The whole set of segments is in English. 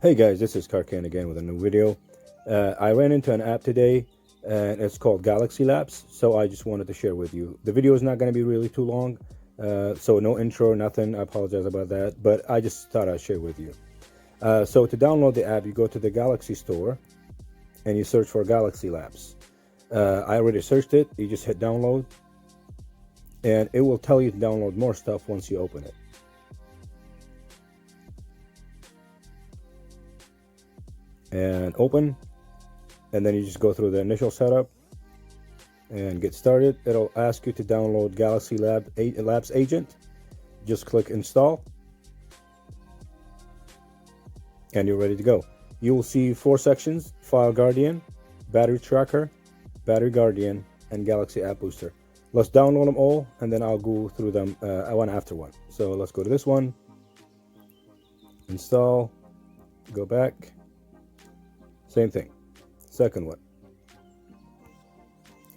Hey guys, this is Karkan again with a new video. I ran into an app today and it's called Galaxy Labs, so I just wanted to share with you. The video is not going to be really too long, so no intro, nothing. I apologize about that, but I just thought I'd share with you. So to download the app, you go to the Galaxy Store and you search for Galaxy Labs. I already searched it. You just hit download and it will tell you to download more stuff once you open it. And open, and then you just go through the initial setup and get started. It'll ask you to download Galaxy Labs Agent. Just click install and you're ready to go. You will see 4 sections: File Guardian, Battery Tracker, Battery Guardian, and Galaxy App Booster. Let's download them all and then I'll go through them one after one. So let's go to this one, install, go back. Same thing. Second one,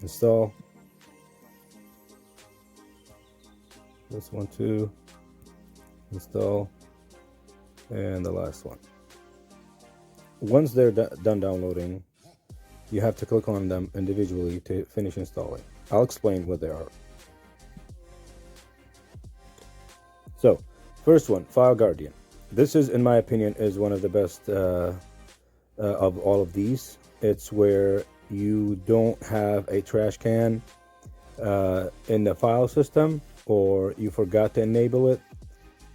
install. This one too, install. And the last one. Once they're done downloading, you have to click on them individually to finish installing. I'll explain what they are. So, first one, File Guardian. This is, in my opinion, is one of the best of all of these. It's where you don't have a trash can in the file system, or you forgot to enable it.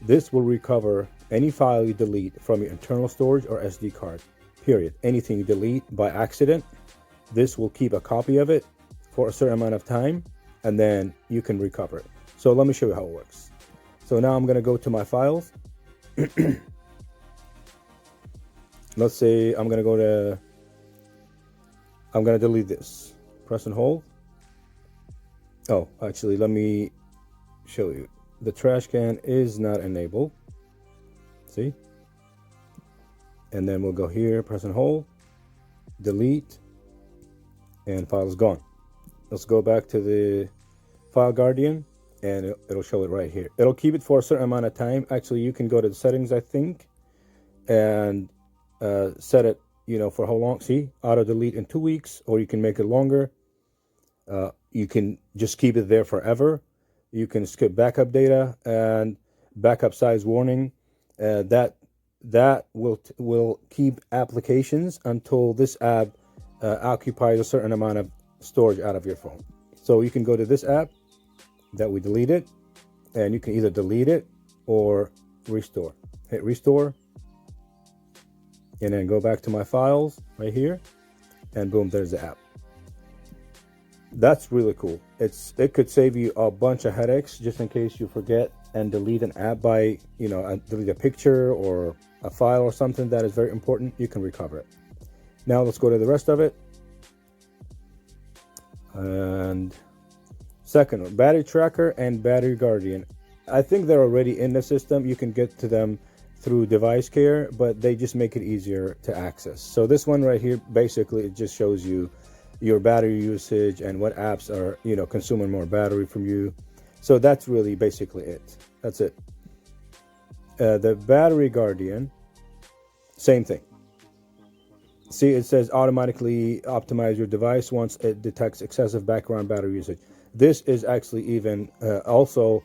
This will recover any file you delete from your internal storage or SD card, period. Anything you delete by accident, this will keep a copy of it for a certain amount of time, and then you can recover it. So let me show you how it works. So now I'm going to go to my files. Let's say I'm going to delete this. Press and hold. Oh, actually, let me show you. The trash can is not enabled. See? And then we'll go here, press and hold, delete, and file is gone. Let's go back to the File Guardian, and it'll show it right here. It'll keep it for a certain amount of time. Actually, you can go to the settings, I think, and set it, for how long. See, auto delete in 2 weeks, or you can make it longer. You can just keep it there forever. You can skip backup data and backup size warning. That will keep applications until this app occupies a certain amount of storage out of your phone. So you can go to this app that we deleted, and you can either delete it or restore. Hit restore, and then go back to my files right here, and boom, there's the app. That's really cool. It could save you a bunch of headaches just in case you forget and delete an app by, delete a picture or a file or something that is very important. You can recover it. Now let's go to the rest of it. And second one, Battery Tracker and Battery Guardian. I think they're already in the system. You can get to them through device care, but they just make it easier to access. So this one right here, basically it just shows you your battery usage and what apps are, consuming more battery from you. So that's really basically it. That's it. The Battery Guardian, same thing. See, it says automatically optimize your device once it detects excessive background battery usage. This is actually even also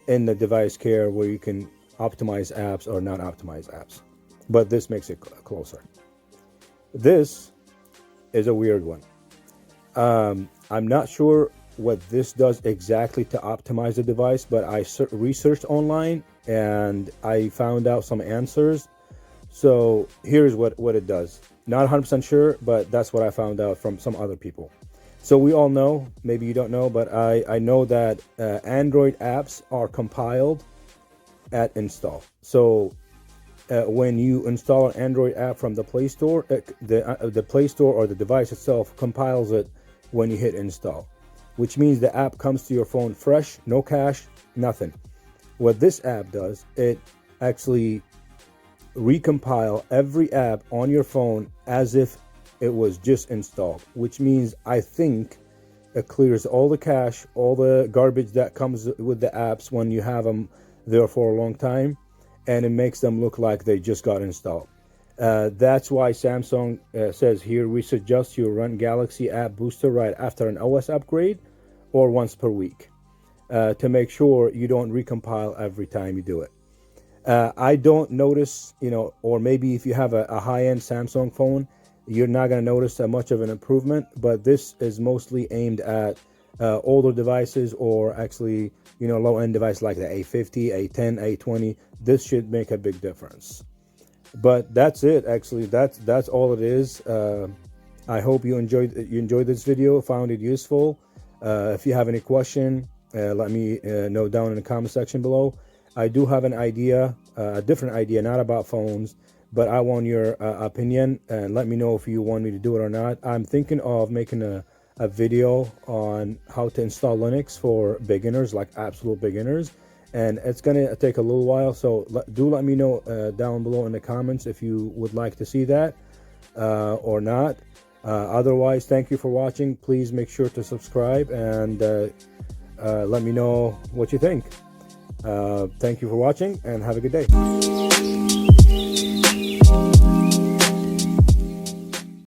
in the device care where you can optimize apps or not optimize apps, but this makes it closer. This is a weird one. I'm not sure what this does exactly to optimize the device, but I researched online and I found out some answers. So here's what it does. Not 100% sure, but that's what I found out from some other people. So we all know, maybe you don't know, but I know that Android apps are compiled at install. So when you install an Android app from the Play Store, the Play Store or the device itself compiles it when you hit install, which means the app comes to your phone fresh, no cache, nothing. What this app does, it actually recompile every app on your phone as if it was just installed, which means I think it clears all the cache, all the garbage that comes with the apps when you have them there for a long time, and it makes them look like they just got installed. That's why Samsung says here, we suggest you run Galaxy App Booster right after an OS upgrade or once per week to make sure you don't recompile every time you do it. I don't notice, or maybe if you have a high-end Samsung phone, you're not going to notice much of an improvement, but this is mostly aimed at older devices, or actually, low-end devices like the A50, A10, A20. This should make a big difference. But that's it. Actually, that's all it is. I hope you enjoyed this video, found it useful. If you have any question, let me know down in the comment section below. I do have an idea, a different idea, not about phones, but I want your opinion, and let me know if you want me to do it or not. I'm thinking of making a video on how to install Linux for beginners, like absolute beginners, and it's gonna take a little while, so do let me know down below in the comments if you would like to see that or not. Otherwise, thank you for watching. Please make sure to subscribe and let me know what you think. Thank you for watching, and have a good day.